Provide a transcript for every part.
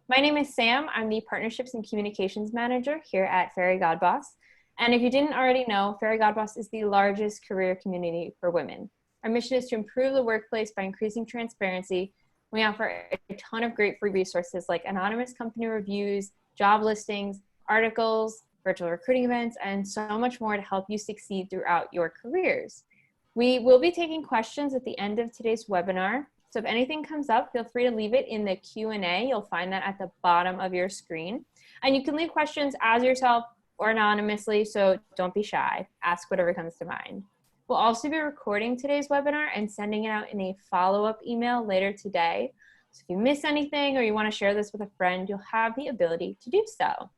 My name is Sam. I'm the Partnerships and Communications Manager here at Fairygodboss. And if you didn't already know, Fairygodboss is the largest career community for women. Our mission is to improve the workplace by increasing transparency. We offer a ton of great free resources like anonymous company reviews, job listings, articles, virtual recruiting events, and so much more to help you succeed throughout your careers. We will be taking questions at the end of today's webinar. So if anything comes up, feel free to leave it in the Q&A. You'll find that at the bottom of your screen. And you can leave questions as yourself or anonymously, so don't be shy. Ask whatever comes to mind. We'll also be recording today's webinar and sending it out in a follow-up email later today. So if you miss anything or you want to share this with a friend, you'll have the ability to do so.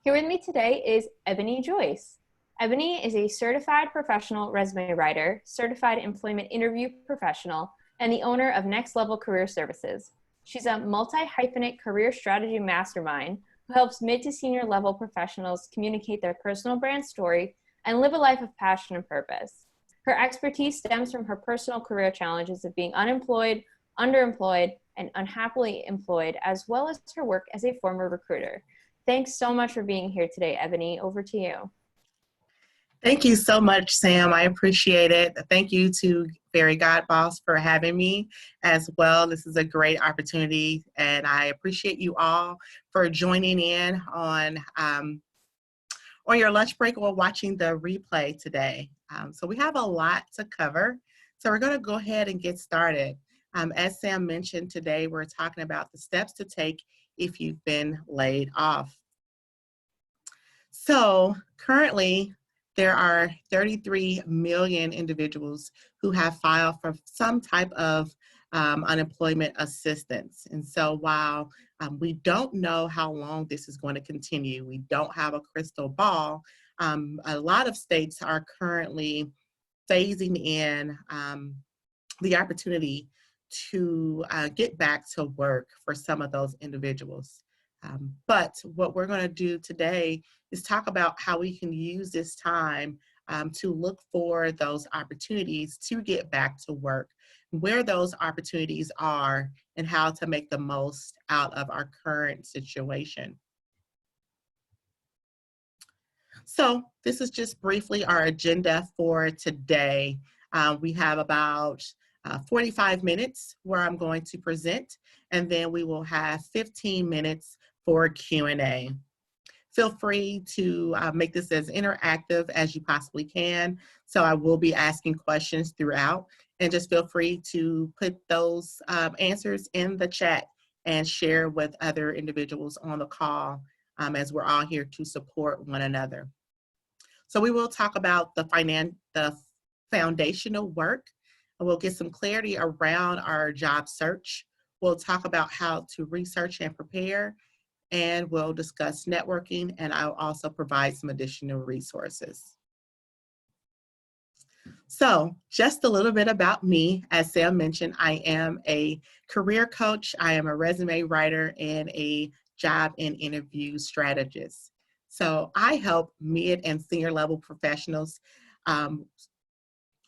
Here with me today is Ebony Joyce. Ebony is a certified professional resume writer, certified employment interview professional, and the owner of Next Level Career Services. She's a multi-hyphenate career strategy mastermind who helps mid to senior level professionals communicate their personal brand story and live a life of passion and purpose. Her expertise stems from her personal career challenges of being unemployed, underemployed, and unhappily employed, as well as her work as a former recruiter. Thanks so much for being here today, Ebony. Over to you. Thank you so much, Sam. I appreciate it. Thank you to Fairygodboss for having me as well. This is a great opportunity, and I appreciate you all for joining in on your lunch break or watching the replay today. So we have a lot to cover, so we're going to go ahead and get started. As Sam mentioned, today we're talking about the steps to take if you've been laid off. So currently, there are 33 million individuals who have filed for some type of unemployment assistance. And so while we don't know how long this is going to continue, we don't have a crystal ball, a lot of states are currently phasing in the opportunity to get back to work for some of those individuals. But what we're going to do today is talk about how we can use this time to look for those opportunities to get back to work, where those opportunities are, and how to make the most out of our current situation. So this is just briefly our agenda for today. We have about 45 minutes where I'm going to present, and then we will have 15 minutes for Q&A. Feel free to make this as interactive as you possibly can. So I will be asking questions throughout, and just feel free to put those answers in the chat and share with other individuals on the call as we're all here to support one another. So we will talk about the foundational work, and we'll get some clarity around our job search. We'll talk about how to research and prepare, and we'll discuss networking, and I'll also provide some additional resources. So just a little bit about me. As Sam mentioned, I am a career coach, I am a resume writer, and a job and interview strategist. So I help mid and senior level professionals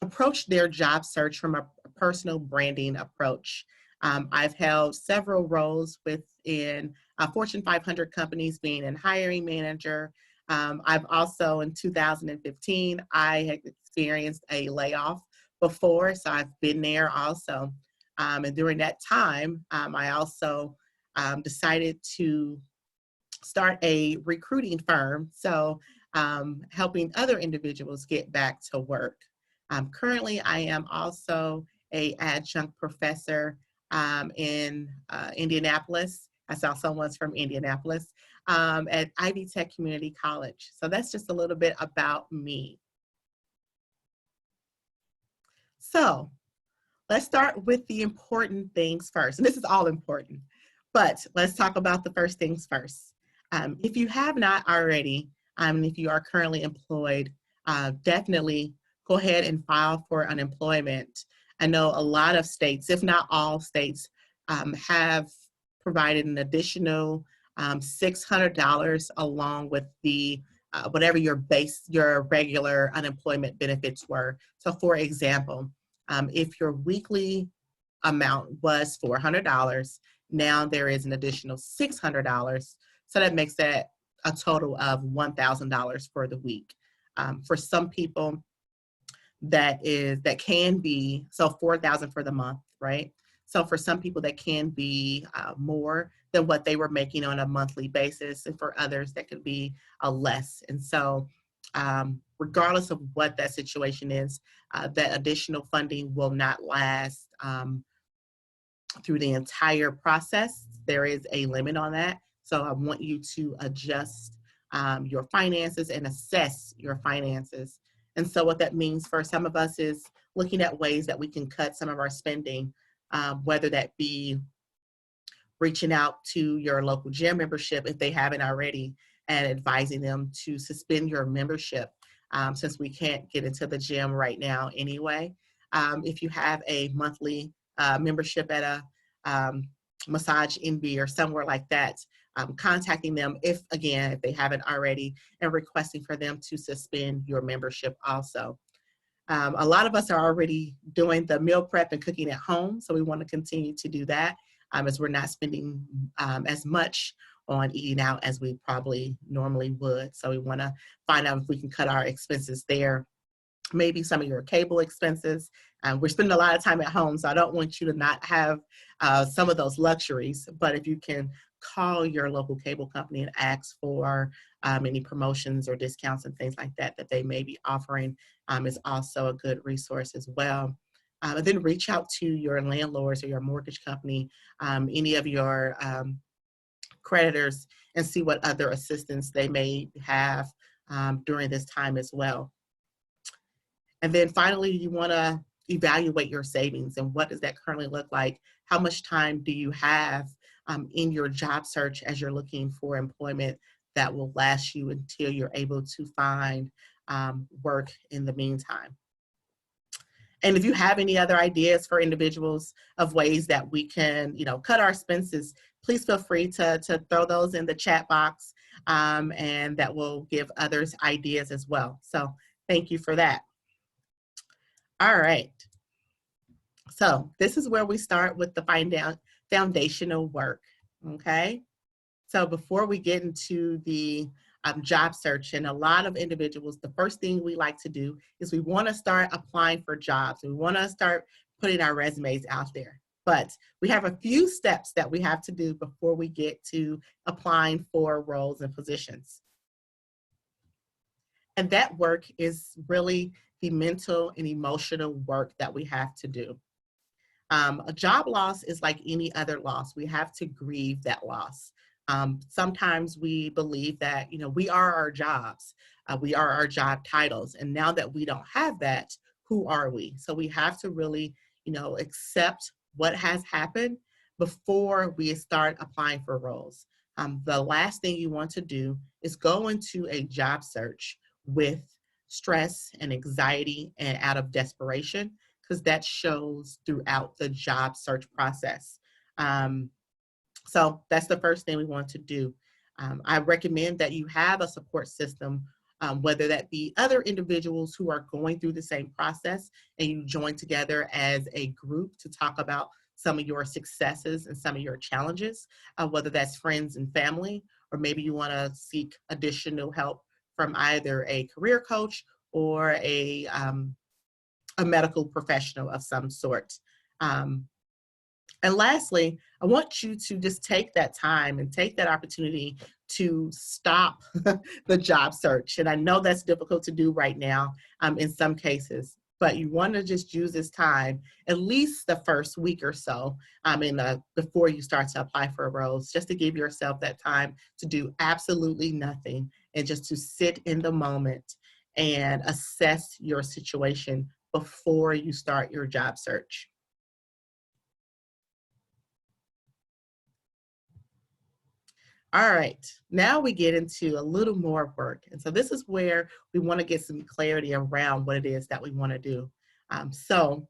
approach their job search from a personal branding approach. I've held several roles within Fortune 500 companies, being a hiring manager. I've also, in 2015, I had experienced a layoff before, so I've been there also. And during that time, I also decided to start a recruiting firm, so helping other individuals get back to work. Currently, I am also an adjunct professor in Indianapolis. I saw someone's from Indianapolis at Ivy Tech Community College. So that's just a little bit about me. So let's start with the important things first. And this is all important, but let's talk about the first things first. If you have not already, if you are currently employed, definitely go ahead and file for unemployment. I know a lot of states, if not all states, have provided an additional $600 along with the whatever your regular unemployment benefits were. So for example, if your weekly amount was $400, now there is an additional $600. So that makes that a total of $1,000 for the week. For some people, that can be, so 4,000 for the month, right? So for some people that can be more than what they were making on a monthly basis, and for others that could be less. And so regardless of what that situation is, that additional funding will not last through the entire process. There is a limit on that. So I want you to adjust your finances and assess your finances. And so what that means for some of us is looking at ways that we can cut some of our spending, whether that be reaching out to your local gym membership if they haven't already, and advising them to suspend your membership since we can't get into the gym right now anyway. If you have a monthly membership at a Massage Envy or somewhere like that, contacting them if they haven't already, and requesting for them to suspend your membership also. A lot of us are already doing the meal prep and cooking at home, so we want to continue to do that as we're not spending as much on eating out as we probably normally would. So we want to find out if we can cut our expenses there. Maybe some of your cable expenses. We're spending a lot of time at home, so I don't want you to not have some of those luxuries. But if you can call your local cable company and ask for any promotions or discounts and things like that that they may be offering, is also a good resource as well. And then reach out to your landlords or your mortgage company, any of your creditors, and see what other assistance they may have during this time as well. And then finally, you want to evaluate your savings and what does that currently look like? How much time do you have in your job search as you're looking for employment that will last you until you're able to find work in the meantime? And if you have any other ideas for individuals of ways that we can, cut our expenses, please feel free to throw those in the chat box, and that will give others ideas as well. So thank you for that. All right. So this is where we start with the foundational work, okay? So before we get into the job search, and a lot of individuals, the first thing we like to do is we want to start applying for jobs. We want to start putting our resumes out there. But we have a few steps that we have to do before we get to applying for roles and positions. And that work is really the mental and emotional work that we have to do. A job loss is like any other loss. We have to grieve that loss. Sometimes we believe that, we are our jobs. We are our job titles. And now that we don't have that, who are we? So we have to really, accept what has happened before we start applying for roles. The last thing you want to do is go into a job search with stress and anxiety and out of desperation, because that shows throughout the job search process. So that's the first thing we want to do. I recommend that you have a support system, whether that be other individuals who are going through the same process, and you join together as a group to talk about some of your successes and some of your challenges, whether that's friends and family, or maybe you want to seek additional help from either a career coach or a medical professional of some sort. And lastly, I want you to just take that time and take that opportunity to stop the job search. And I know that's difficult to do right now in some cases, but you want to just use this time, at least the first week or so, before you start to apply for roles, just to give yourself that time to do absolutely nothing and just to sit in the moment and assess your situation before you start your job search. All right, now we get into a little more work. And so this is where we want to get some clarity around what it is that we want to do. So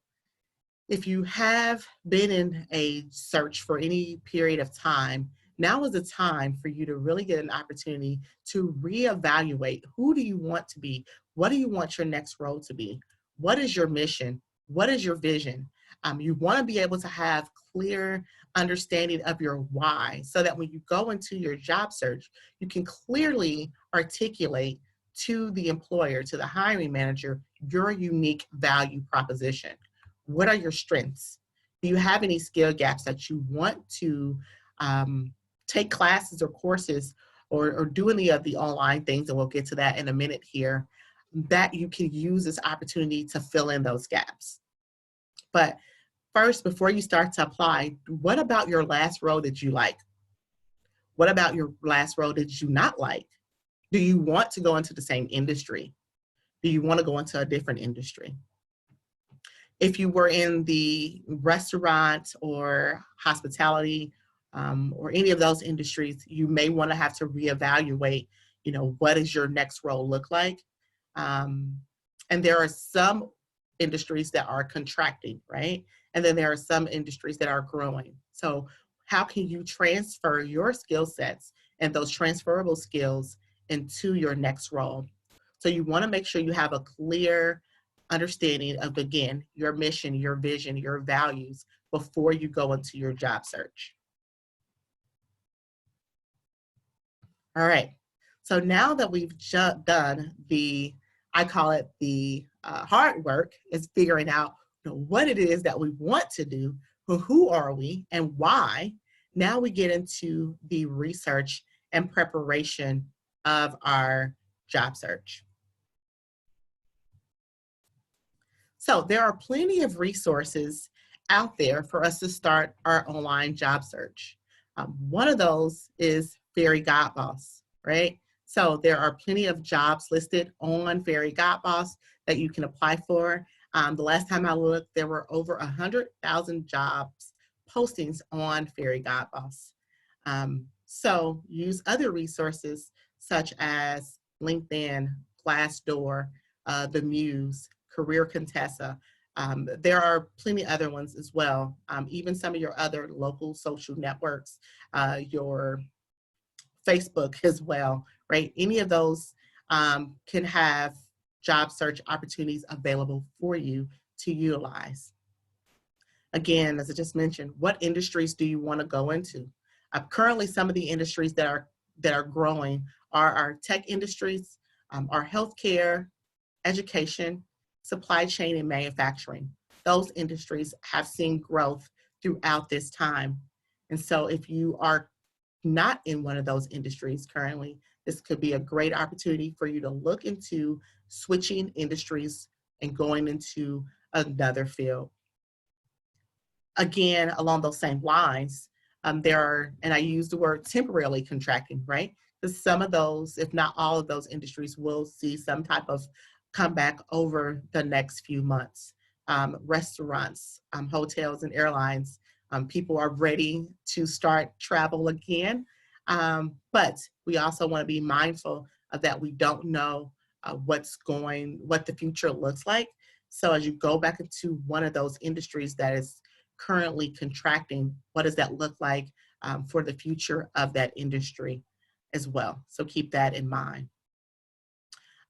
if you have been in a search for any period of time, now is the time for you to really get an opportunity to reevaluate, who do you want to be? What do you want your next role to be? What is your mission? What is your vision? You want to be able to have clear understanding of your why, so that when you go into your job search, you can clearly articulate to the employer, to the hiring manager, your unique value proposition. What are your strengths? Do you have any skill gaps that you want to take classes or courses or do any of the online things, and we'll get to that in a minute here, that you can use this opportunity to fill in those gaps. But first, before you start to apply, what about your last role did you like? What about your last role did you not like? Do you want to go into the same industry? Do you want to go into a different industry? If you were in the restaurant or hospitality or any of those industries, you may want to have to reevaluate, what does your next role look like? And there are some industries that are contracting, right? And then there are some industries that are growing. So how can you transfer your skill sets and those transferable skills into your next role? So you want to make sure you have a clear understanding of, again, your mission, your vision, your values before you go into your job search. All right. So now that we've done I call it the hard work, is figuring out what it is that we want to do, who are we, and why. Now we get into the research and preparation of our job search. So there are plenty of resources out there for us to start our online job search. One of those is Fairygodboss, right? So there are plenty of jobs listed on Fairygodboss that you can apply for. The last time I looked, there were over 100,000 jobs postings on Fairygodboss. So use other resources such as LinkedIn, Glassdoor, The Muse, Career Contessa. There are plenty other ones as well. Even some of your other local social networks, your Facebook as well, right? Any of those can have job search opportunities available for you to utilize. Again, as I just mentioned, what industries do you want to go into? Currently, some of the industries that are growing are our tech industries, our healthcare, education, supply chain, and manufacturing. Those industries have seen growth throughout this time. And so if you are not in one of those industries currently, this could be a great opportunity for you to look into switching industries and going into another field. Again, along those same lines, there are, and I use the word temporarily contracting, right? Because some of those, if not all of those industries, will see some type of comeback over the next few months. Restaurants, hotels, and airlines, people are ready to start travel again. But we also want to be mindful of that. We don't know what the future looks like. So as you go back into one of those industries that is currently contracting, what does that look like for the future of that industry as well? So keep that in mind.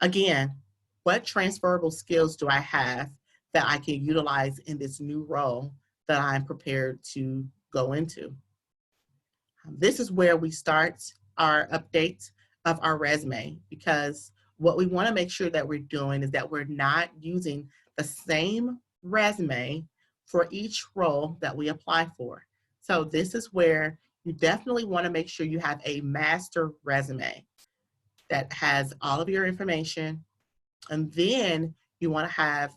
Again, what transferable skills do I have that I can utilize in this new role that I'm prepared to go into? This is where we start our update of our resume, because what we want to make sure that we're doing is that we're not using the same resume for each role that we apply for. So this is where you definitely want to make sure you have a master resume that has all of your information. And then you want to have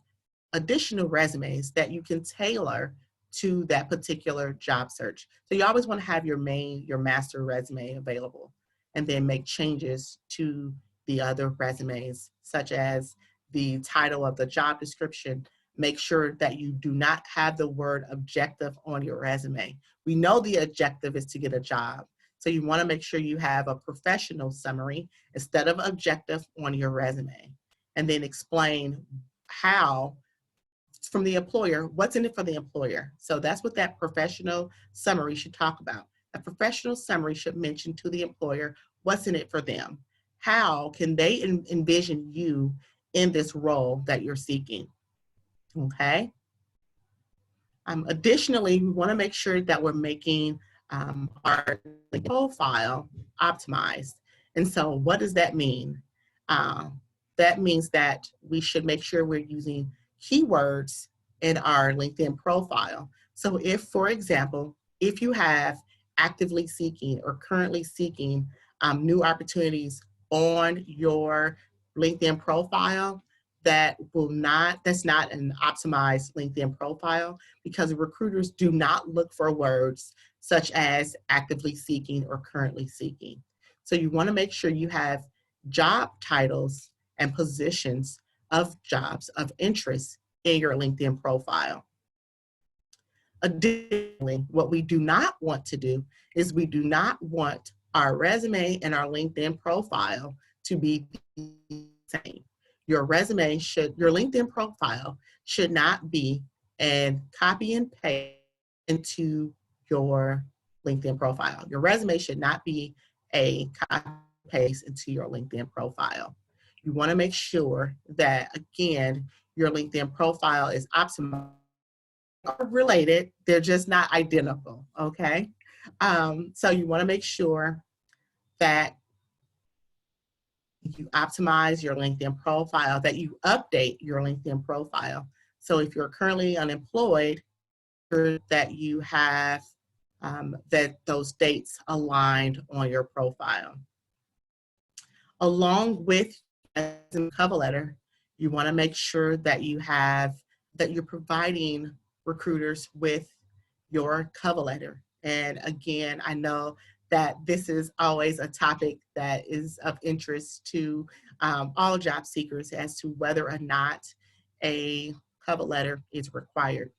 additional resumes that you can tailor to that particular job search. So you always want to have your master resume available, and then make changes to the other resumes, such as the title of the job description. Make sure that you do not have the word objective on your resume. We know the objective is to get a job. So you want to make sure you have a professional summary instead of objective on your resume. And then explain how, from the employer, what's in it for the employer. So that's what that professional summary should talk about. A professional summary should mention to the employer what's in it for them. How can they envision you in this role that you're seeking? Okay. Additionally, we want to make sure that we're making our profile optimized. And so what does that mean? That means that we should make sure we're using keywords in our LinkedIn profile. So if, for example, if you have actively seeking or currently seeking new opportunities on your LinkedIn profile, that's not an optimized LinkedIn profile, because recruiters do not look for words such as actively seeking or currently seeking. So you want to make sure you have job titles and positions of jobs of interest in your LinkedIn profile. Additionally, what we do not want to do is we do not want our resume and our LinkedIn profile to be the same. Your LinkedIn profile should not be and copy and paste into your LinkedIn profile. Your resume should not be a copy and paste into your LinkedIn profile. You want to make sure that, again, your LinkedIn profile is optimized. Are related, they're just not identical, okay? So you want to make sure that you optimize your LinkedIn profile, that you update your LinkedIn profile. So if you're currently unemployed, that you have that those dates aligned on your profile. Along with the cover letter, you want to make sure that you're providing recruiters with your cover letter. And again, I know that this is always a topic that is of interest to all job seekers as to whether or not a cover letter is required.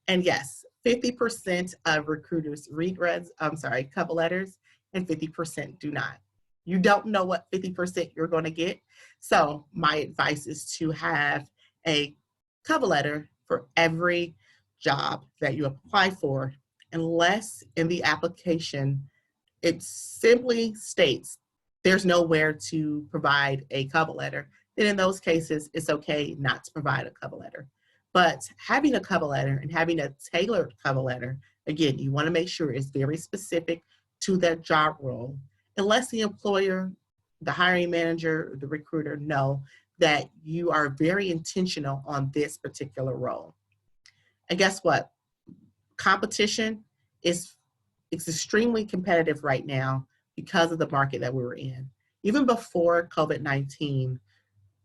And yes, 50% of recruiters read cover letters, and 50% do not. You don't know what 50% you're going to get. So my advice is to have a cover letter for every job that you apply for, unless in the application it simply states there's nowhere to provide a cover letter. Then in those cases, it's okay not to provide a cover letter. But having a cover letter and having a tailored cover letter, again, you want to make sure it's very specific to that job role, unless the employer, the hiring manager, the recruiter know that you are very intentional on this particular role. And guess what? Competition is extremely competitive right now because of the market that we were in. Even before COVID-19,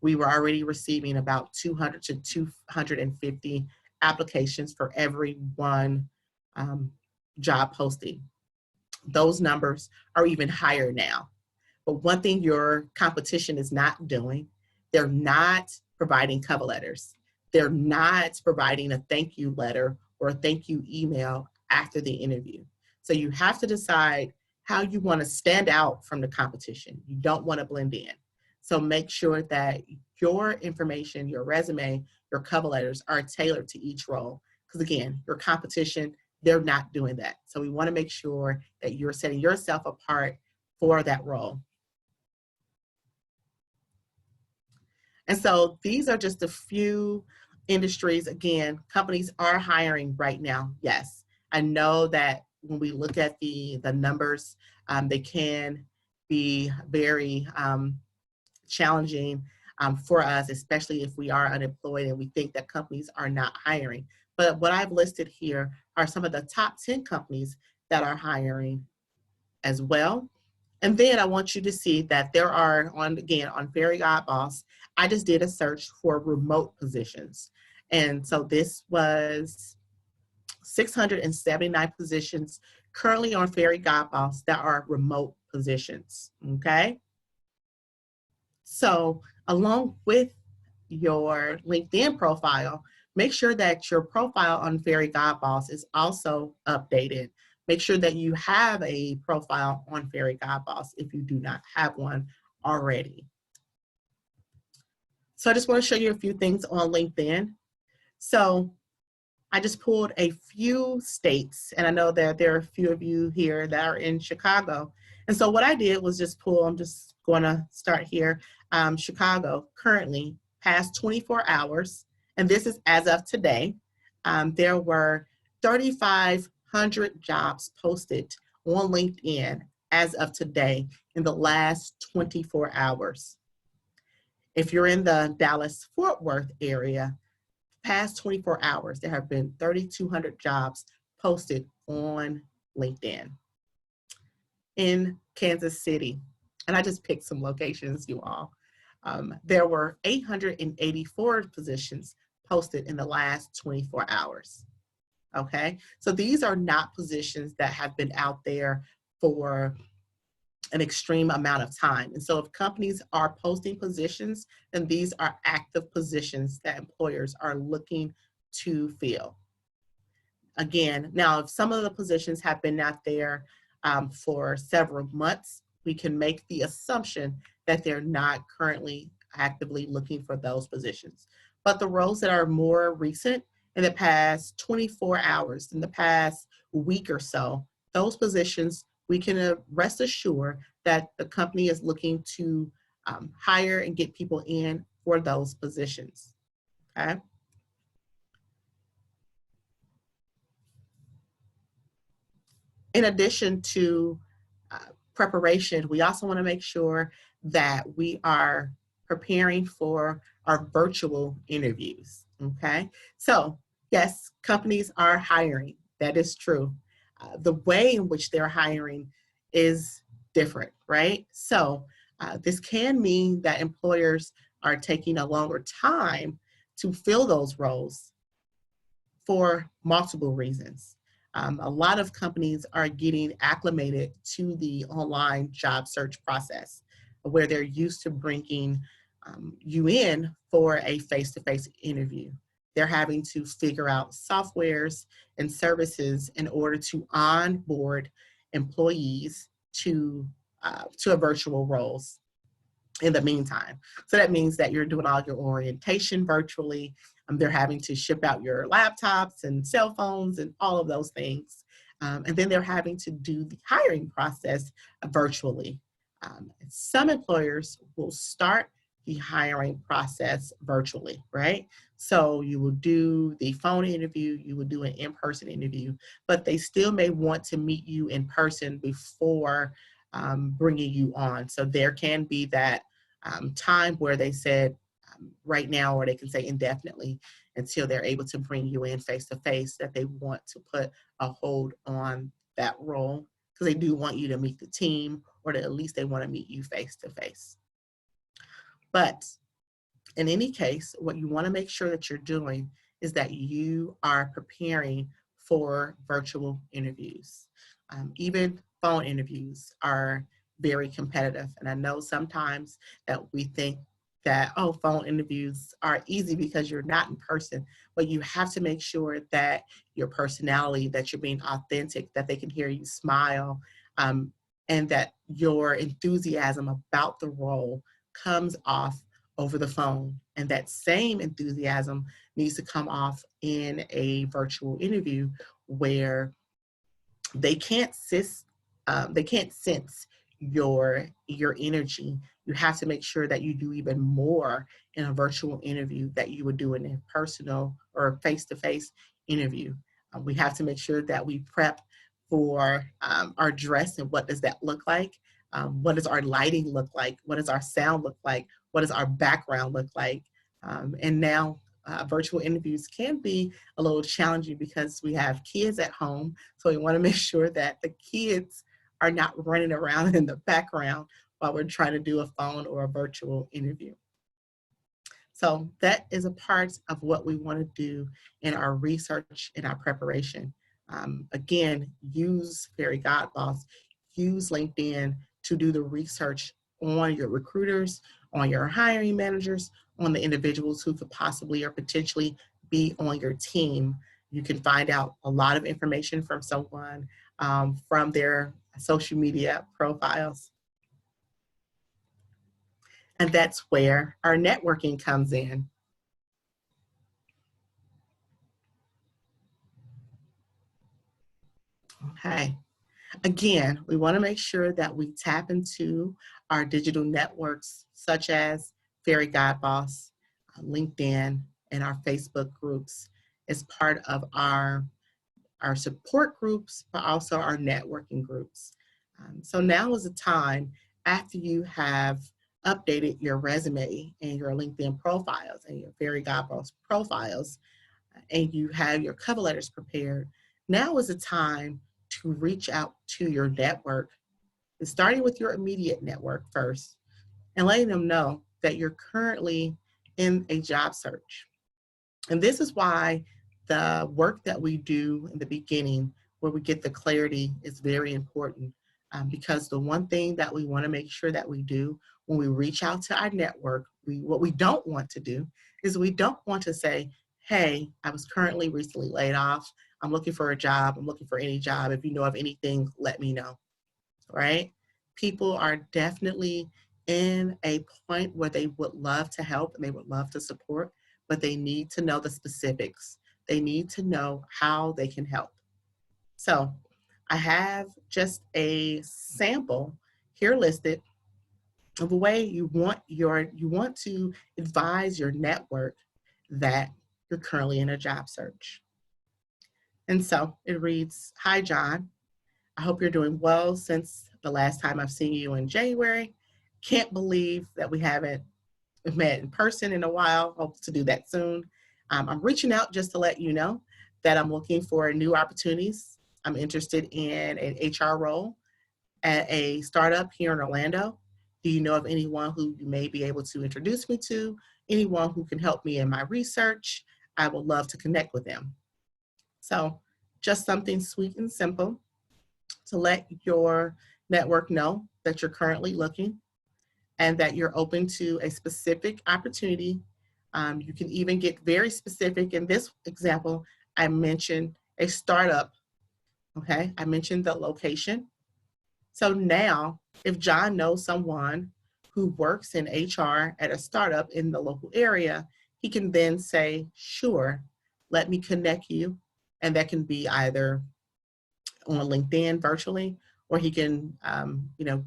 we were already receiving about 200 to 250 applications for every one job posting. Those numbers are even higher now. But one thing your competition is not doing, they're not providing cover letters. They're not providing a thank you letter or a thank you email after the interview. So you have to decide how you want to stand out from the competition. You don't want to blend in. So make sure that your information, your resume, your cover letters are tailored to each role. Because again, your competition, they're not doing that. So we want to make sure that you're setting yourself apart for that role. And so these are just a few industries. Again, companies are hiring right now, yes. I know that when we look at the numbers, they can be very challenging for us, especially if we are unemployed and we think that companies are not hiring. But what I've listed here are some of the top 10 companies that are hiring as well. And then I want you to see that there are, on Fairygodboss, I just did a search for remote positions. And so this was 679 positions currently on Fairygodboss that are remote positions, okay? So along with your LinkedIn profile, make sure that your profile on Fairygodboss is also updated. Make sure that you have a profile on Fairygodboss if you do not have one already. So I just want to show you a few things on LinkedIn. So I just pulled a few states, and I know that there are a few of you here that are in Chicago. And so what I did was just pull, I'm just going to start here, Chicago currently past 24 hours, and this is as of today. there were 3,500 jobs posted on LinkedIn as of today in the last 24 hours. If you're in the Dallas-Fort Worth area, past 24 hours, there have been 3,200 jobs posted on LinkedIn. In Kansas City, and I just picked some locations, you all, there were 884 positions posted in the last 24 hours. Okay, so these are not positions that have been out there for an extreme amount of time. And so if companies are posting positions, then these are active positions that employers are looking to fill. Again, now if some of the positions have been out there for several months, we can make the assumption that they're not currently actively looking for those positions. But the roles that are more recent, in the past 24 hours, in the past week or so, those positions, we can rest assured that the company is looking to hire and get people in for those positions, okay? In addition to preparation, we also want to make sure that we are preparing for our virtual interviews, okay? So yes, companies are hiring, that is true. The way in which they're hiring is different, right? So this can mean that employers are taking a longer time to fill those roles for multiple reasons. A lot of companies are getting acclimated to the online job search process where they're used to bringing you in for a face-to-face interview. They're having to figure out softwares and services in order to onboard employees to virtual roles in the meantime. So that means that you're doing all your orientation virtually. They're having to ship out your laptops and cell phones and all of those things. And then they're having to do the hiring process virtually. Some employers will start the hiring process virtually, right? So you will do the phone interview, you will do an in-person interview, but they still may want to meet you in person before bringing you on. So there can be that time where they said right now, or they can say indefinitely until they're able to bring you in face to face, that they want to put a hold on that role because they do want you to meet the team, or that at least they want to meet you face to face. But in any case, what you want to make sure that you're doing is that you are preparing for virtual interviews. Even phone interviews are very competitive. And I know sometimes that we think that, oh, phone interviews are easy because you're not in person, but you have to make sure that your personality, that you're being authentic, that they can hear you smile, and that your enthusiasm about the role comes off over the phone. And that same enthusiasm needs to come off in a virtual interview where they can't sense your energy. You have to make sure that you do even more in a virtual interview that you would do in a personal or face-to-face interview. We have to make sure that we prep for our dress, and what does that look like? What does our lighting look like? What does our sound look like? What does our background look like? And now virtual interviews can be a little challenging because we have kids at home. So we want to make sure that the kids are not running around in the background while we're trying to do a phone or a virtual interview. So that is a part of what we want to do in our research and our preparation. Again, use Fairygodboss, use LinkedIn to do the research on your recruiters, on your hiring managers, on the individuals who could possibly or potentially be on your team. You can find out a lot of information from someone from their social media profiles. And that's where our networking comes in. Okay. Again, we want to make sure that we tap into our digital networks such as Fairygodboss, LinkedIn, and our Facebook groups. as part of our support groups, but also our networking groups. So now is the time, after you have updated your resume and your LinkedIn profiles and your Fairygodboss profiles, and you have your cover letters prepared, now is the time to reach out to your network, and starting with your immediate network first, and letting them know that you're currently in a job search. And this is why the work that we do in the beginning, where we get the clarity, is very important. Because the one thing that we want to make sure that we do when we reach out to our network, what we don't want to do is we don't want to say, hey, I was currently recently laid off. I'm looking for a job. I'm looking for any job. If you know of anything, let me know, right? People are definitely in a point where they would love to help and they would love to support, but they need to know the specifics. They need to know how they can help. So I have just a sample here listed of a way you want to advise your network that you're currently in a job search. And so it reads, hi, John. I hope you're doing well since the last time I've seen you in January. Can't believe that we haven't met in person in a while. Hope to do that soon. I'm reaching out just to let you know that I'm looking for new opportunities. I'm interested in an HR role at a startup here in Orlando. Do you know of anyone who you may be able to introduce me to? Anyone who can help me in my research? I would love to connect with them. So just something sweet and simple to let your network know that you're currently looking and that you're open to a specific opportunity. You can even get very specific. In this example, I mentioned a startup, okay? I mentioned the location. So now, if John knows someone who works in HR at a startup in the local area, he can then say, sure, let me connect you. And that can be either on LinkedIn virtually, or he can,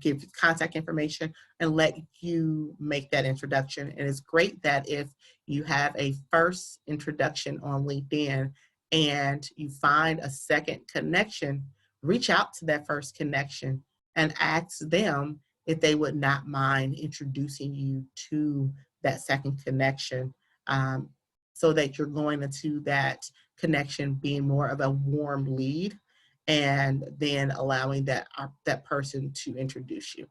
give contact information and let you make that introduction. And it's great that if you have a first introduction on LinkedIn and you find a second connection, reach out to that first connection and ask them if they would not mind introducing you to that second connection, so that you're going into that connection being more of a warm lead, and then allowing that person to introduce you,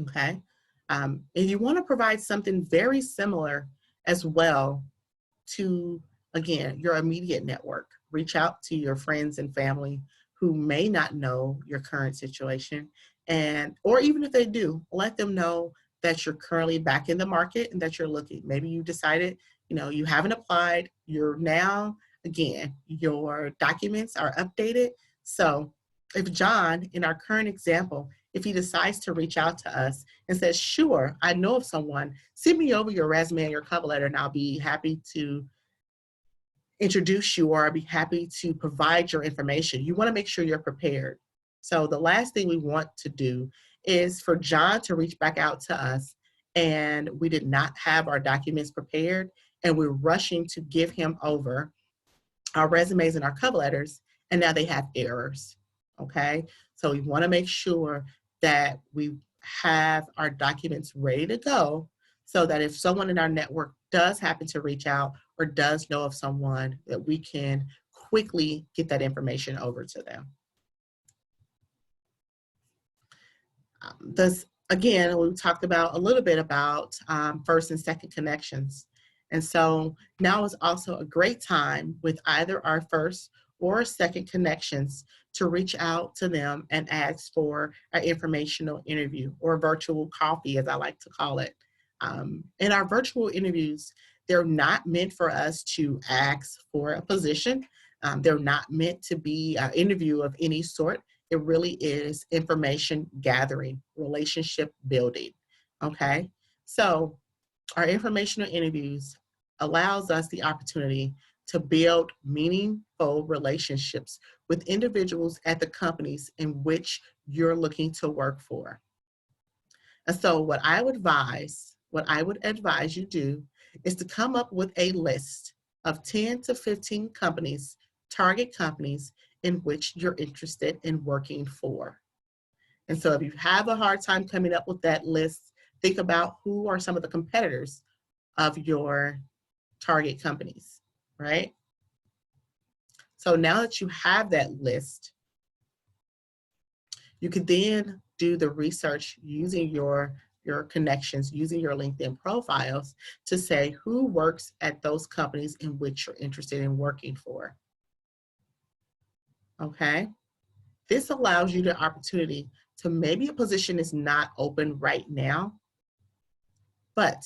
okay? And you want to provide something very similar as well to, again, your immediate network. Reach out to your friends and family who may not know your current situation, or even if they do, let them know that you're currently back in the market and that you're looking. Maybe you decided, you haven't applied, you're now, again, your documents are updated. So if John, in our current example, if he decides to reach out to us and says, sure, I know of someone, send me over your resume and your cover letter and I'll be happy to introduce you, or I'll be happy to provide your information. You want to make sure you're prepared. So the last thing we want to do is for John to reach back out to us and we did not have our documents prepared and we're rushing to give him over our resumes and our cover letters, and now they have errors, okay? So we want to make sure that we have our documents ready to go so that if someone in our network does happen to reach out or does know of someone, that we can quickly get that information over to them. Again, we talked about a little bit about first and second connections. And so now is also a great time with either our first or second connections to reach out to them and ask for an informational interview, or virtual coffee, as I like to call it. In our virtual interviews, they're not meant for us to ask for a position. They're not meant to be an interview of any sort. It really is information gathering, relationship building, okay? So our informational interviews allows us the opportunity to build meaningful relationships with individuals at the companies in which you're looking to work for. And so what I would advise you do is to come up with a list of 10 to 15 companies, target companies in which you're interested in working for. And so if you have a hard time coming up with that list, think about who are some of the competitors of your target companies, right? So now that you have that list, you can then do the research using your connections, using your LinkedIn profiles to say who works at those companies in which you're interested in working for. Okay? This allows you the opportunity to, maybe a position is not open right now, but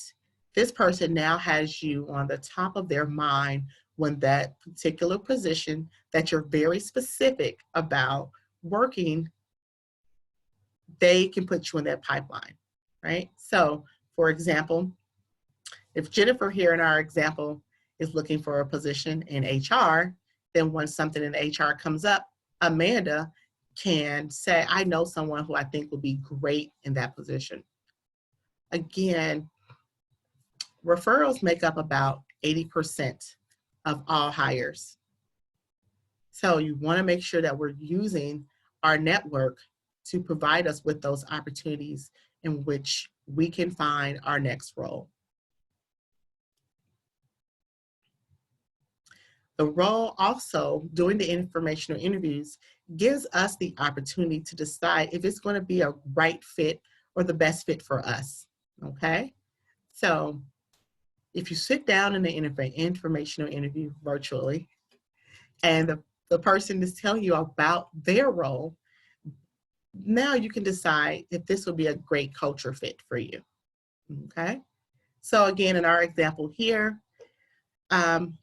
this person now has you on the top of their mind when that particular position that you're very specific about working, they can put you in that pipeline, right? So, for example, if Jennifer here in our example is looking for a position in HR, then when something in HR comes up, Amanda can say, I know someone who I think would be great in that position. Again, referrals make up about 80% of all hires. So you want to make sure that we're using our network to provide us with those opportunities in which we can find our next role. The role also, doing the informational interviews, gives us the opportunity to decide if it's going to be a right fit or the best fit for us, okay? So if you sit down in the informational interview virtually, and the person is telling you about their role, now you can decide if this will be a great culture fit for you, okay? So again, in our example here,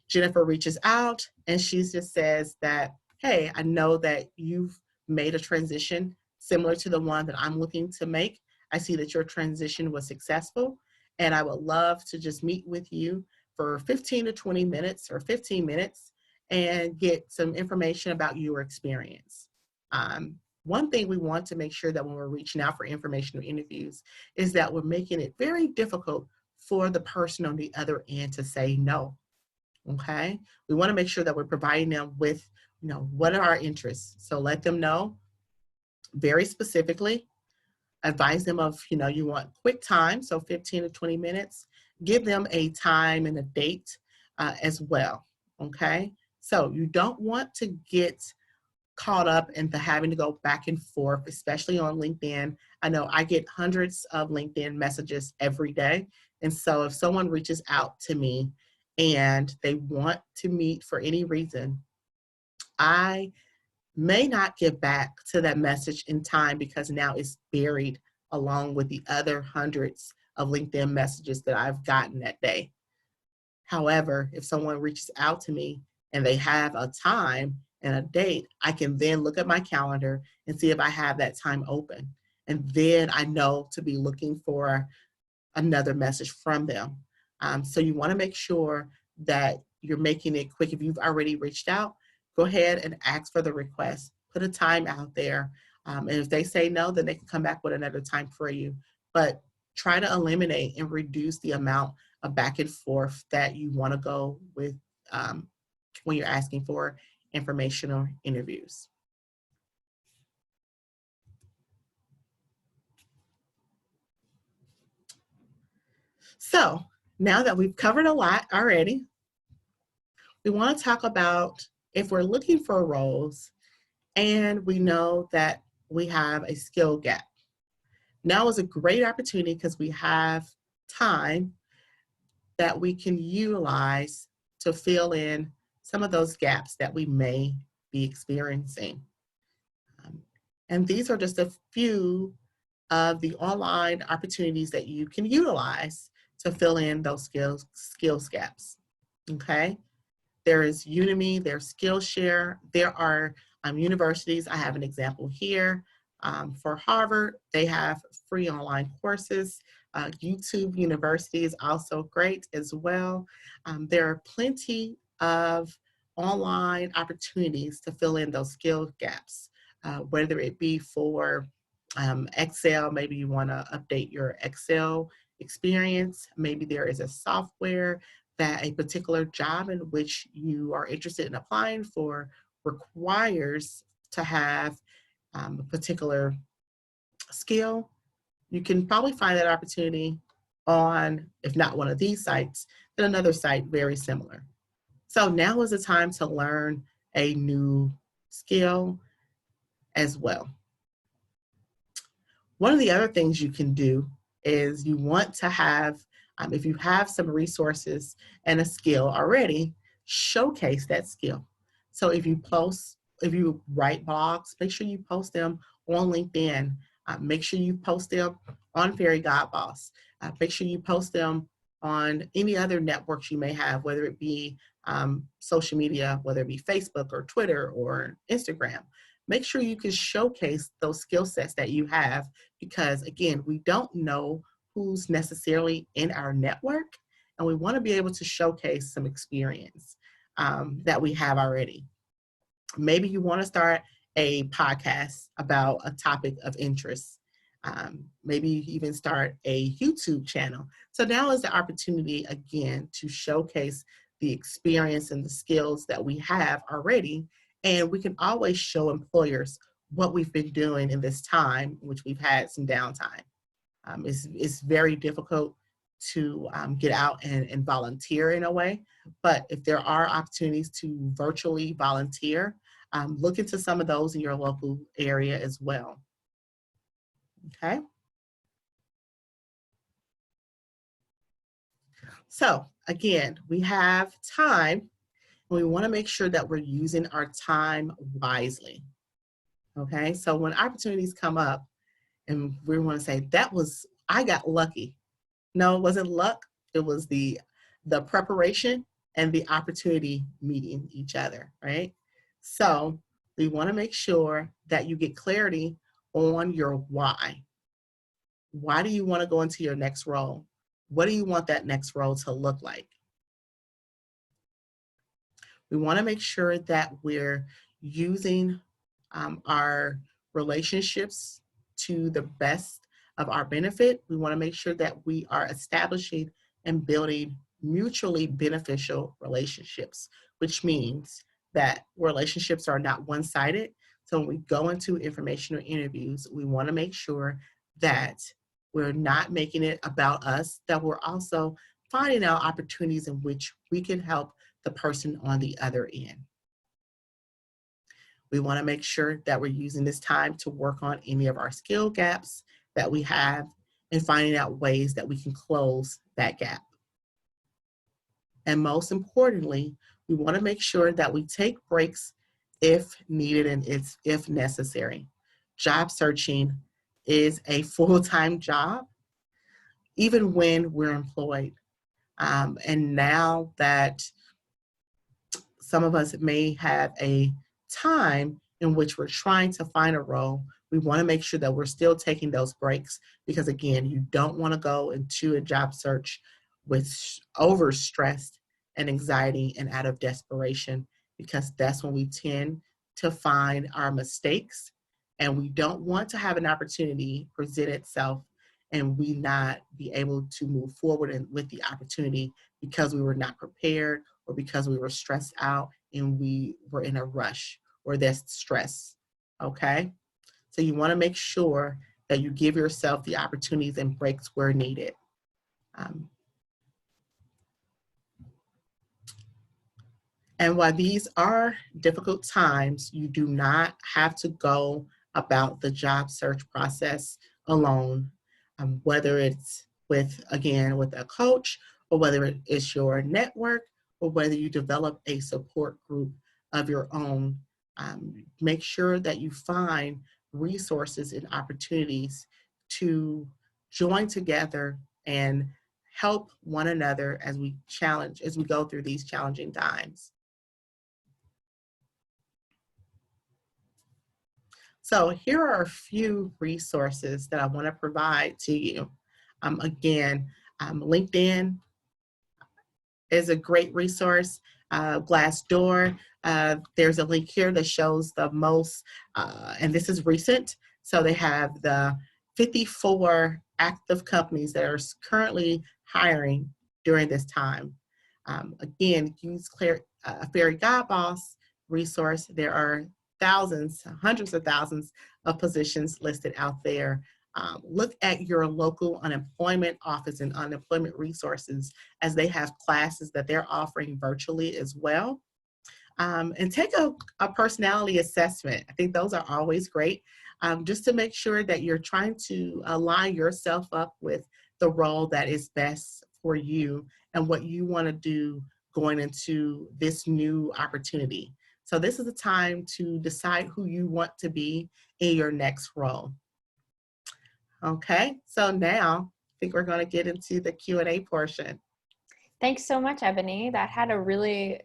Jennifer reaches out and she just says that, hey, I know that you've made a transition similar to the one that I'm looking to make. I see that your transition was successful, and I would love to just meet with you for 15 to 20 minutes or 15 minutes and get some information about your experience. One thing we want to make sure that when we're reaching out for informational interviews is that we're making it very difficult for the person on the other end to say no. Okay, we want to make sure that we're providing them with, what are our interests. So let them know very specifically, advise them of, you want quick time, so 15 to 20 minutes, give them a time and a date as well. Okay, so you don't want to get caught up into having to go back and forth, especially on LinkedIn. I know I get hundreds of LinkedIn messages every day. And so if someone reaches out to me and they want to meet for any reason, I may not get back to that message in time because now it's buried along with the other hundreds of LinkedIn messages that I've gotten that day. However, if someone reaches out to me and they have a time and a date, I can then look at my calendar and see if I have that time open. And then I know to be looking for another message from them. So you want to make sure that you're making it quick. If you've already reached out, go ahead and ask for the request. Put a time out there. And if they say no, then they can come back with another time for you. But try to eliminate and reduce the amount of back and forth that you want to go with when you're asking for informational interviews. So now that we've covered a lot already, we want to talk about if we're looking for roles and we know that we have a skill gap. Now is a great opportunity because we have time that we can utilize to fill in some of those gaps that we may be experiencing. And these are just a few of the online opportunities that you can utilize to fill in those skills gaps, okay? There is Udemy, there's Skillshare, there are universities. I have an example here. For Harvard, they have free online courses. YouTube University is also great as well. There are plenty of online opportunities to fill in those skill gaps, whether it be for Excel, maybe you want to update your Excel experience. Maybe there is a software that a particular job in which you are interested in applying for requires to have a particular skill, you can probably find that opportunity on, if not one of these sites, then another site very similar. So now is the time to learn a new skill as well. One of the other things you can do is you want to have, if you have some resources and a skill already, showcase that skill. So if you write blogs, make sure you post them on LinkedIn. Make sure you post them on Fairygodboss. Make sure you post them on any other networks you may have, whether it be social media, whether it be Facebook or Twitter or Instagram. Make sure you can showcase those skill sets that you have, because again, we don't know who's necessarily in our network, and we want to be able to showcase some experience that we have already. Maybe you want to start a podcast about a topic of interest. Maybe you even start a YouTube channel. So now is the opportunity again to showcase the experience and the skills that we have already. And we can always show employers what we've been doing in this time, which we've had some downtime. It's very difficult to get out and volunteer in a way, but if there are opportunities to virtually volunteer, look into some of those in your local area as well. Okay. So again, we have time. We want to make sure that we're using our time wisely. Okay, so when opportunities come up and we want to say, I got lucky. No, it wasn't luck. It was the preparation and the opportunity meeting each other, right? So we want to make sure that you get clarity on your why. Why do you want to go into your next role? What do you want that next role to look like? We want to make sure that we're using our relationships to the best of our benefit. We want to make sure that we are establishing and building mutually beneficial relationships, which means that relationships are not one-sided. So when we go into informational interviews, we want to make sure that we're not making it about us, that we're also finding out opportunities in which we can help the person on the other end. We want to make sure that we're using this time to work on any of our skill gaps that we have and finding out ways that we can close that gap. And most importantly, we want to make sure that we take breaks if needed and if necessary. Job searching is a full-time job, even when we're employed. And now that some of us may have a time in which we're trying to find a role, we want to make sure that we're still taking those breaks, because again, you don't want to go into a job search with overstressed and anxiety and out of desperation, because that's when we tend to find our mistakes, and we don't want to have an opportunity present itself and we not be able to move forward with the opportunity because we were not prepared or because we were stressed out and we were in a rush, or there's stress, okay? So you wanna make sure that you give yourself the opportunities and breaks where needed. And while these are difficult times, you do not have to go about the job search process alone, whether it's with a coach, or whether it's your network, or whether you develop a support group of your own. Make sure that you find resources and opportunities to join together and help one another as we go through these challenging times. So here are a few resources that I want to provide to you. LinkedIn is a great resource. Glassdoor, there's a link here that shows the most, and this is recent, so they have the 54 active companies that are currently hiring during this time. Again, use Fairygodboss resource. There are thousands, hundreds of thousands of positions listed out there. Look at your local unemployment office and unemployment resources, as they have classes that they're offering virtually as well. And take a personality assessment. I think those are always great, just to make sure that you're trying to align yourself up with the role that is best for you and what you want to do going into this new opportunity. So this is the time to decide who you want to be in your next role. Okay, so now I think we're going to get into the Q&A portion. Thanks so much, Ebony. That had a really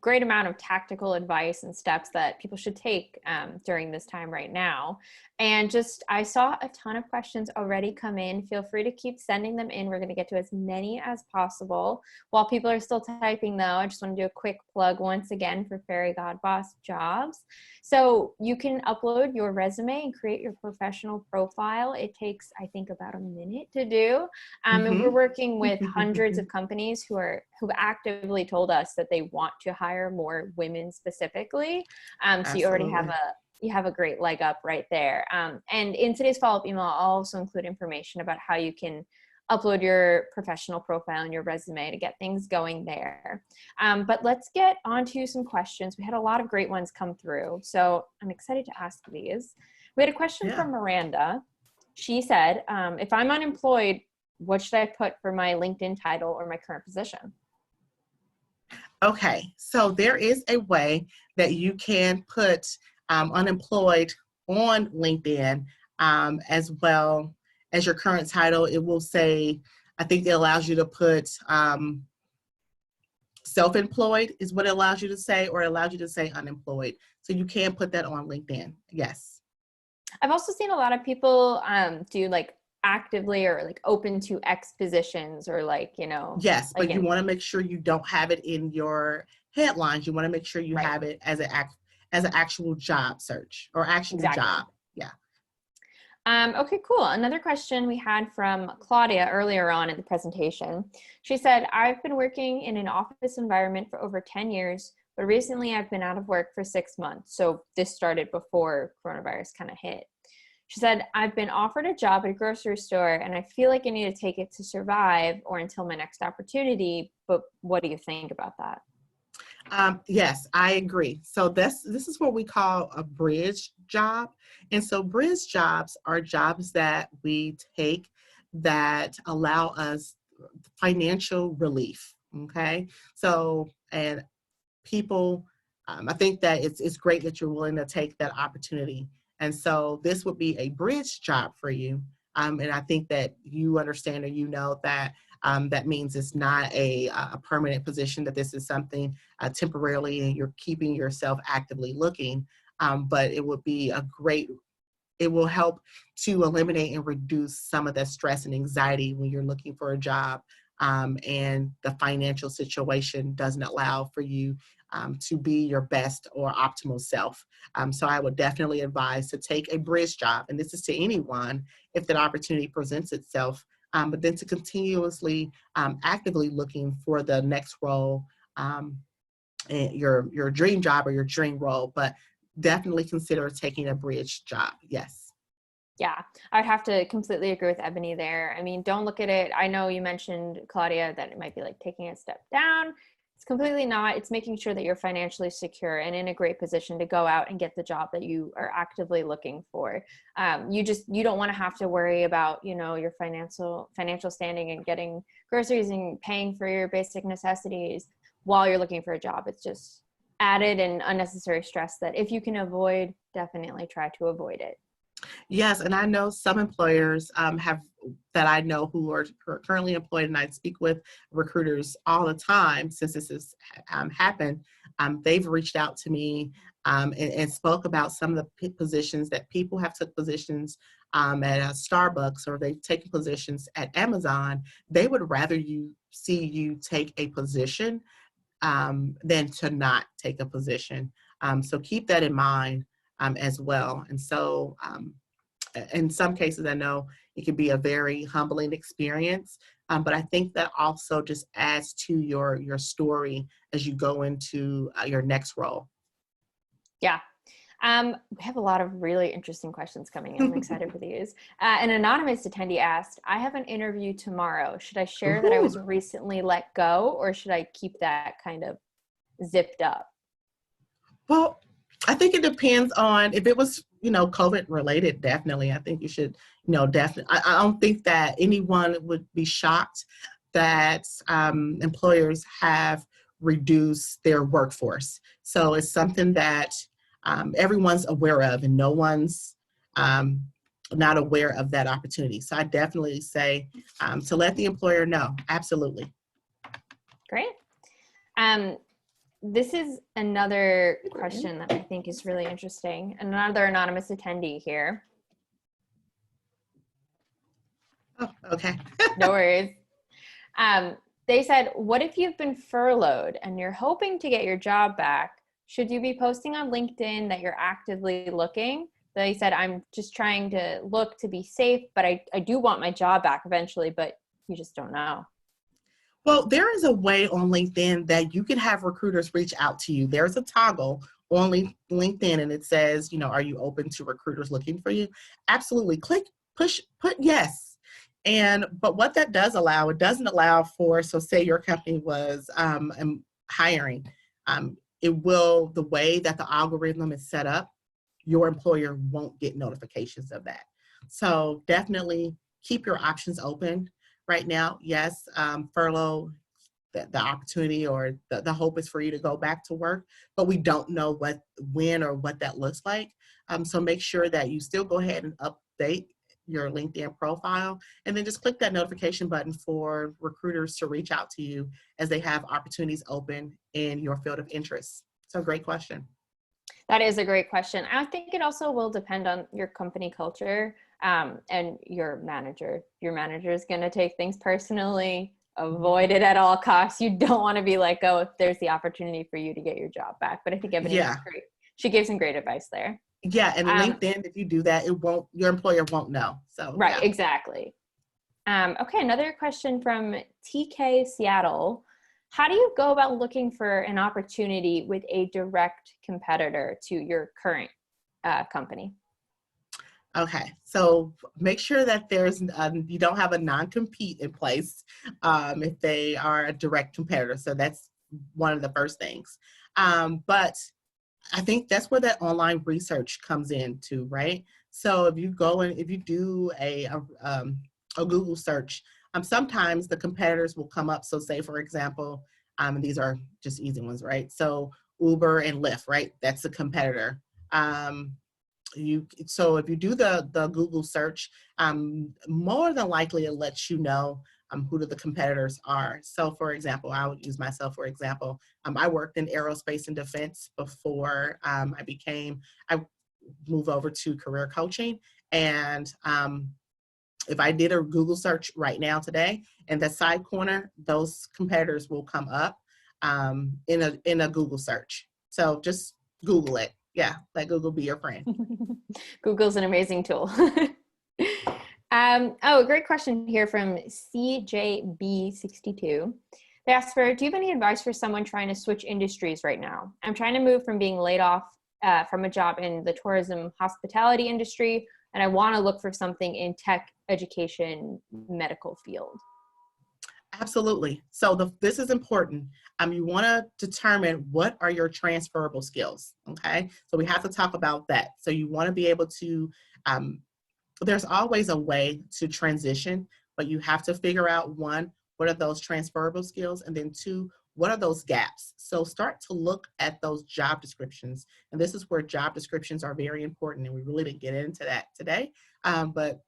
great amount of tactical advice and steps that people should take during this time right now. And I saw a ton of questions already come in. Feel free to keep sending them in. We're going to get to as many as possible. While people are still typing, though, I just want to do a quick plug once again for Fairygodboss jobs. So you can upload your resume and create your professional profile. It takes, I think, about a minute to do. And we're working with hundreds of companies who've actively told us that they want to hire more women specifically. So you already have a great leg up right there. And in today's follow-up email, I'll also include information about how you can upload your professional profile and your resume to get things going there. But let's get on to some questions. We had a lot of great ones come through, so I'm excited to ask these. We had a question from Miranda. She said, if I'm unemployed, what should I put for my LinkedIn title or my current position? Okay, so there is a way that you can put unemployed on LinkedIn, as well as your current title. It will say, I think it allows you to put self-employed is what it allows you to say, or it allows you to say unemployed. So you can put that on LinkedIn, yes. I've also seen a lot of people do like actively or like open to X positions, or like, you know. Yes, but you want to make sure you don't have it in your headlines. You want to make sure you have it as an actual job search or actual job. Yeah. Okay, cool. Another question we had from Claudia earlier on in the presentation. She said, I've been working in an office environment for over 10 years, but recently I've been out of work for 6 months. So this started before coronavirus kind of hit. She said, I've been offered a job at a grocery store and I feel like I need to take it to survive or until my next opportunity. But what do you think about that? Yes, I agree. So this is what we call a bridge job. And so bridge jobs are jobs that we take that allow us financial relief. Okay. So, and people, I think that it's great that you're willing to take that opportunity. And so this would be a bridge job for you. And I think that you understand, or you know that that means it's not a permanent position, that this is something temporarily and you're keeping yourself actively looking. But it would be it will help to eliminate and reduce some of the stress and anxiety when you're looking for a job, and the financial situation doesn't allow for you to be your best or optimal self. So I would definitely advise to take a bridge job, and this is to anyone if that opportunity presents itself, but then to continuously actively looking for the next role, your dream job or your dream role, but definitely consider taking a bridge job, yes. Yeah, I'd have to completely agree with Ebony there. I mean, don't look at it. I know you mentioned, Claudia, that it might be like taking a step down. It's completely not. It's making sure that you're financially secure and in a great position to go out and get the job that you are actively looking for. You don't want to have to worry about, you know, your financial standing and getting groceries and paying for your basic necessities while you're looking for a job. It's just added and unnecessary stress that if you can avoid, definitely try to avoid it. Yes, and I know some employers that I know who are currently employed, and I speak with recruiters all the time since this has happened. They've reached out to me and spoke about some of the positions that people have took positions at a Starbucks, or they've taken positions at Amazon. They would rather see you take a position than to not take a position. So keep that in mind as well. And so in some cases, I know it can be a very humbling experience, But I think that also just adds to your story as you go into your next role. Yeah. We have a lot of really interesting questions coming in. I'm excited for these. An anonymous attendee asked, I have an interview tomorrow. Should I share that I was recently let go, or should I keep that kind of zipped up? Well, I think it depends on if it was, COVID related, definitely. I think you should, definitely. I don't think that anyone would be shocked that employers have reduced their workforce. So it's something that everyone's aware of, and no one's not aware of that opportunity. So I definitely say to let the employer know. Absolutely. Great. This is another question that I think is really interesting. Another anonymous attendee here. Oh, okay. No worries. They said, what if you've been furloughed and you're hoping to get your job back? Should you be posting on LinkedIn that you're actively looking? They said, I'm just trying to look to be safe, but I do want my job back eventually, but you just don't know. Well, there is a way on LinkedIn that you can have recruiters reach out to you. There's a toggle on LinkedIn and it says, are you open to recruiters looking for you? Absolutely. Click, push, put yes. But what that does allow, it doesn't allow for, so say your company was hiring, the way that the algorithm is set up, your employer won't get notifications of that. So definitely keep your options open. Right now, yes, furlough, the opportunity or the hope is for you to go back to work, but we don't know when or what that looks like. So make sure that you still go ahead and update your LinkedIn profile, and then just click that notification button for recruiters to reach out to you as they have opportunities open in your field of interest. So great question. That is a great question. I think it also will depend on your company culture and your manager. Your manager is going to take things personally, avoid it at all costs. You don't want to be let go if there's the opportunity for you to get your job back. But I think Ebony is great. She gave some great advice there. Yeah, and LinkedIn, if you do that, your employer won't know. So right, yeah. Exactly. Okay, another question from TK Seattle. How do you go about looking for an opportunity with a direct competitor to your current company? Okay, so make sure that you don't have a non-compete in place if they are a direct competitor. So that's one of the first things. But I think that's where that online research comes in too, right? So if you go and if you do a Google search, sometimes the competitors will come up. So say, for example, these are just easy ones, right? So Uber and Lyft, right? That's a competitor. So if you do the Google search, more than likely it lets you know who the competitors are. So for example, I would use myself for example. I worked in aerospace and defense before I moved over to career coaching. And if I did a Google search right now today, in the side corner, those competitors will come up in a Google search. So just Google it. Yeah, let Google be your friend. Google's an amazing tool. Great question here from CJB62. They asked do you have any advice for someone trying to switch industries right now? I'm trying to move from being laid off from a job in the tourism hospitality industry, and I want to look for something in tech, education, medical field. Absolutely. So this is important. You want to determine what are your transferable skills. Okay. So we have to talk about that. So you want to be able to, there's always a way to transition, but you have to figure out one, what are those transferable skills? And then two, what are those gaps? So start to look at those job descriptions. And this is where job descriptions are very important. And we really didn't get into that today, but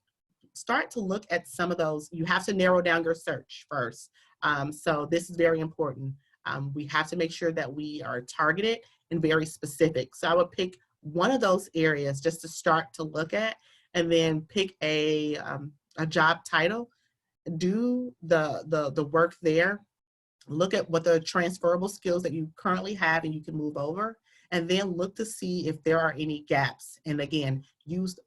start to look at some of those. You have to narrow down your search first. So this is very important. We have to make sure that we are targeted and very specific. So I would pick one of those areas just to start to look at, and then pick a job title, do the work there, look at what the transferable skills that you currently have and you can move over, and then look to see if there are any gaps. And again, use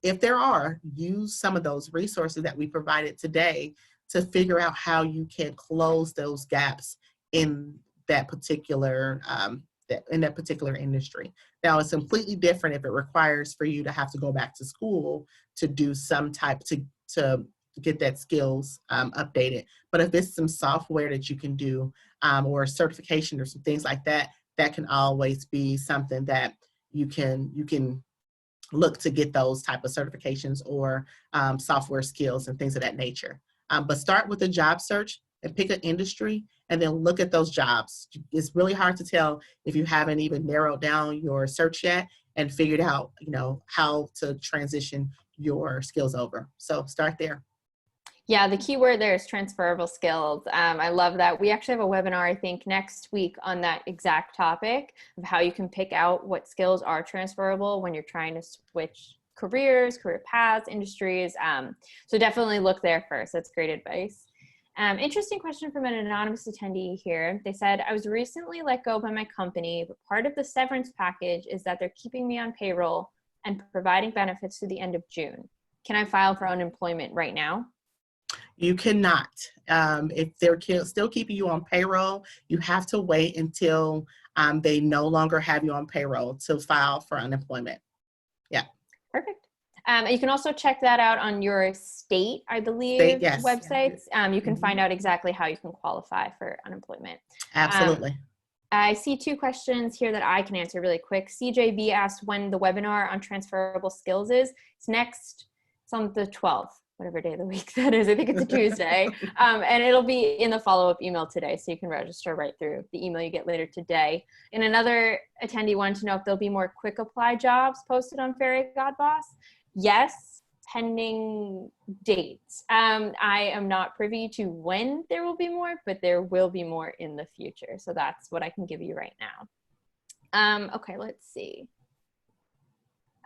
some of those resources that we provided today to figure out how you can close those gaps in that particular industry. Now, it's completely different if it requires for you to have to go back to school to do some type to get that skills updated. But if it's some software that you can do or certification or some things like that, that can always be something that you can look to get those type of certifications or software skills and things of that nature. But start with a job search and pick an industry and then look at those jobs. It's really hard to tell if you haven't even narrowed down your search yet and figured out, how to transition your skills over. So start there. Yeah, the key word there is transferable skills. I love that. We actually have a webinar, I think, next week on that exact topic of how you can pick out what skills are transferable when you're trying to switch careers, career paths, industries. So definitely look there first. That's great advice. Interesting question from an anonymous attendee here. They said, I was recently let go by my company, but part of the severance package is that they're keeping me on payroll and providing benefits through the end of June. Can I file for unemployment right now? You cannot. If they're still keeping you on payroll, you have to wait until they no longer have you on payroll to file for unemployment. Yeah. Perfect. You can also check that out on your state, I believe, yes. websites. You can find out exactly how you can qualify for unemployment. Absolutely. I see two questions here that I can answer really quick. CJB asked when the webinar on transferable skills is. It's on the 12th, whatever day of the week that is. I think it's a Tuesday. And it'll be in the follow-up email today, so you can register right through the email you get later today. And another attendee wanted to know if there'll be more quick apply jobs posted on Fairygodboss. Yes, pending dates. I am not privy to when there will be more, but there will be more in the future. So that's what I can give you right now. Okay, let's see.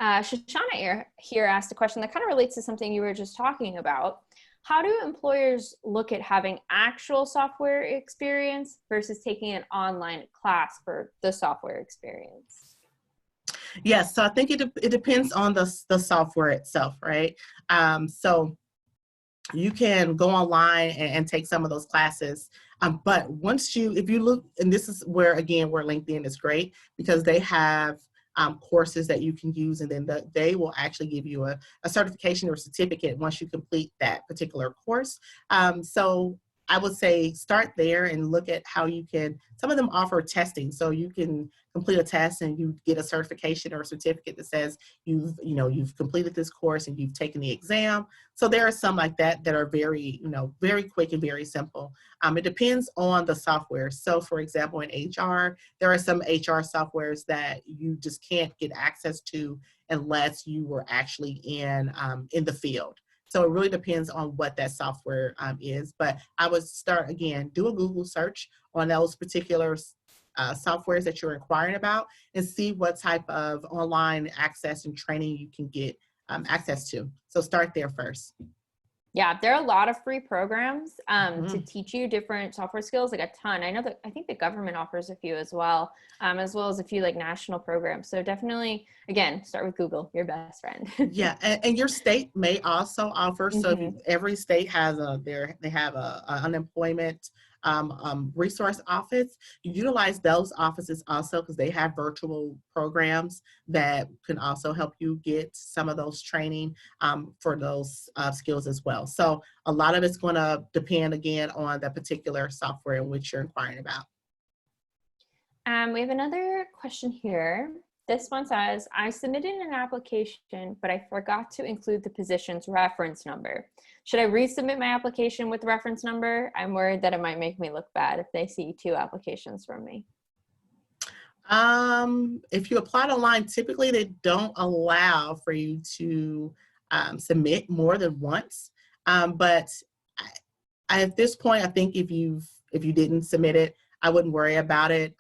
Shoshana here asked a question that kind of relates to something you were just talking about. How do employers look at having actual software experience versus taking an online class for the software experience? Yes, so I think it depends on the software itself, right? So you can go online and take some of those classes. But if you look, and this is where LinkedIn is great because they have courses that you can use, and then they will actually give you a certification or certificate once you complete that particular course. So I would say start there and look at how you can, some of them offer testing. So you can complete a test and you get a certification or a certificate that says you've completed this course and you've taken the exam. So there are some like that are very, very quick and very simple. It depends on the software. So for example, in HR, there are some HR softwares that you just can't get access to unless you were actually in the field. So it really depends on what that software is. But I would start, again, do a Google search on those particular softwares that you're inquiring about and see what type of online access and training you can get access to. So start there first. Yeah, there are a lot of free programs to teach you different software skills, like a ton. I think the government offers a few as well as a few like national programs. So definitely, again, start with Google, your best friend. Yeah, and your state may also offer. So if every state has they have a unemployment resource office. You utilize those offices also because they have virtual programs that can also help you get some of those training for those skills as well. So a lot of it's going to depend again on the particular software in which you're inquiring about. We have another question here. This one says, I submitted an application, but I forgot to include the position's reference number. Should I resubmit my application with the reference number? I'm worried that it might make me look bad if they see 2 applications from me. If you applied online, typically they don't allow for you to submit more than once. But at this point, I think if you didn't submit it, I wouldn't worry about it.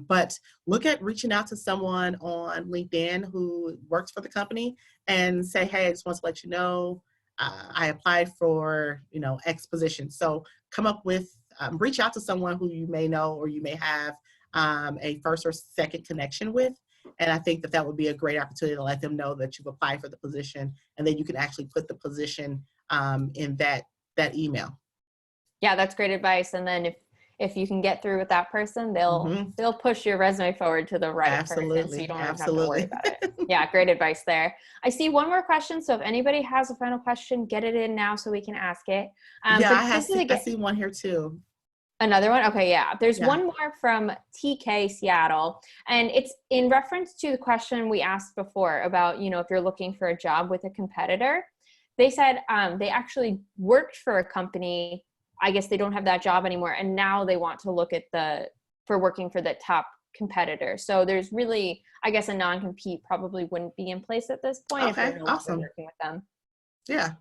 But look at reaching out to someone on LinkedIn who works for the company and say, hey, I just want to let you know I applied for, X position. So come up with, reach out to someone who you may know or you may have a first or second connection with. And I think that would be a great opportunity to let them know that you've applied for the position and then you can actually put the position in that email. Yeah, that's great advice. And then if you can get through with that person, Hmm. they'll push your resume forward to the right person, so you Absolutely. don't even have to worry Absolutely. about it. Yeah, great advice there. I see one more question, so if anybody has a final question, get it in now so we can ask it. Yeah, But this is I again see one here too. another one. Okay, yeah. There's Yeah. one more from TK Seattle, and it's in reference to the question we asked before about, if you're looking for a job with a competitor. They said they actually worked for a company. I guess they don't have that job anymore, and now they want to look at for working for the top competitor. So there's really, I guess, a non-compete probably wouldn't be in place at this point if you're Okay. no longer Awesome. working with them. Yeah.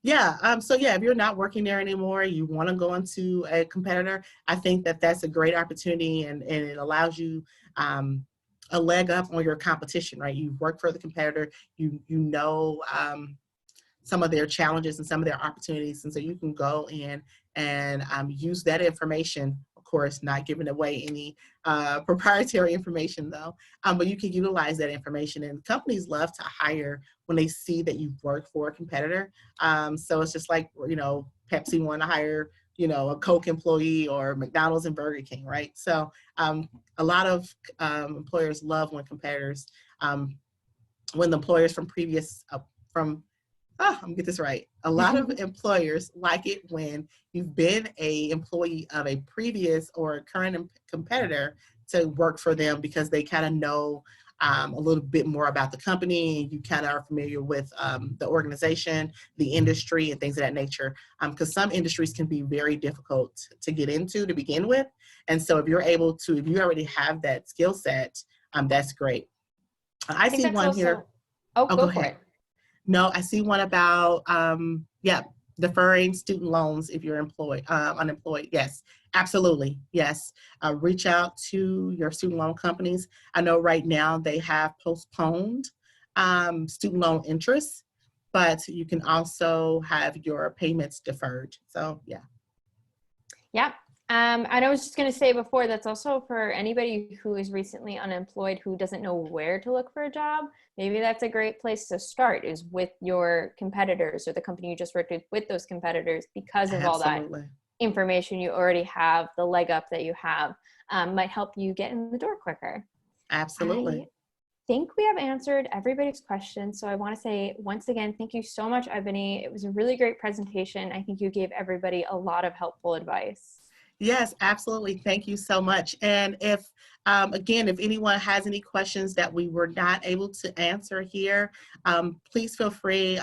Yeah. So yeah, if you're not working there anymore, you want to go into a competitor, I think that that's a great opportunity, and it allows you a leg up on your competition, right? You work for the competitor, you know some of their challenges and some of their opportunities. And so you can go in and use that information, of course, not giving away any proprietary information though, but you can utilize that information. And companies love to hire when they see that you've worked for a competitor. So it's just like, Pepsi want to hire, a Coke employee, or McDonald's and Burger King, right? So a lot of employers love when the employers from I'm gonna get this right. A lot of employers like it when you've been a employee of a previous or a current competitor to work for them, because they kind of know a little bit more about the company. You kind of are familiar with the organization, the industry, and things of that nature. Because some industries can be very difficult to get into to begin with. And so if you already have that skill set, that's great. I I think see that's one also, here. oh, Oh, go go for ahead. it. No, I see one about deferring student loans if you're unemployed. Yes, absolutely. Yes, reach out to your student loan companies. I know right now they have postponed student loan interest, but you can also have your payments deferred. So yeah. Yep. And I was just going to say before, that's also for anybody who is recently unemployed who doesn't know where to look for a job. Maybe that's a great place to start, is with your competitors or the company you just worked with those competitors, because of all that Absolutely. information you already have, the leg up that you have might help you get in the door quicker. I Absolutely. think we have answered everybody's questions. So I want to say once again, thank you so much, Ebony. It was a really great presentation. I think you gave everybody a lot of helpful advice. Yes, absolutely. Thank you so much. And again, if anyone has any questions that we were not able to answer here, please feel free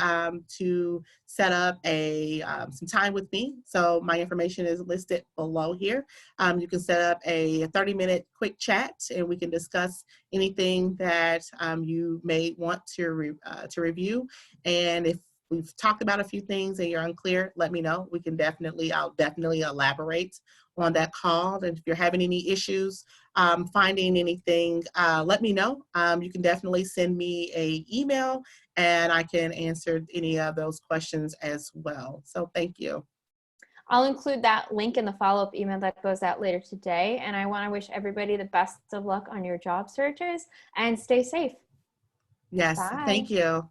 to set up some time with me. So my information is listed below here. You can set up a 30-minute quick chat, and we can discuss anything that you may want to review. And if we've talked about a few things and you're unclear, let me know. I'll definitely elaborate on that call. And if you're having any issues finding anything, let me know. You can definitely send me an email, and I can answer any of those questions as well. So thank you. I'll include that link in the follow-up email that goes out later today. And I want to wish everybody the best of luck on your job searches, and stay safe. Yes, Bye. thank you.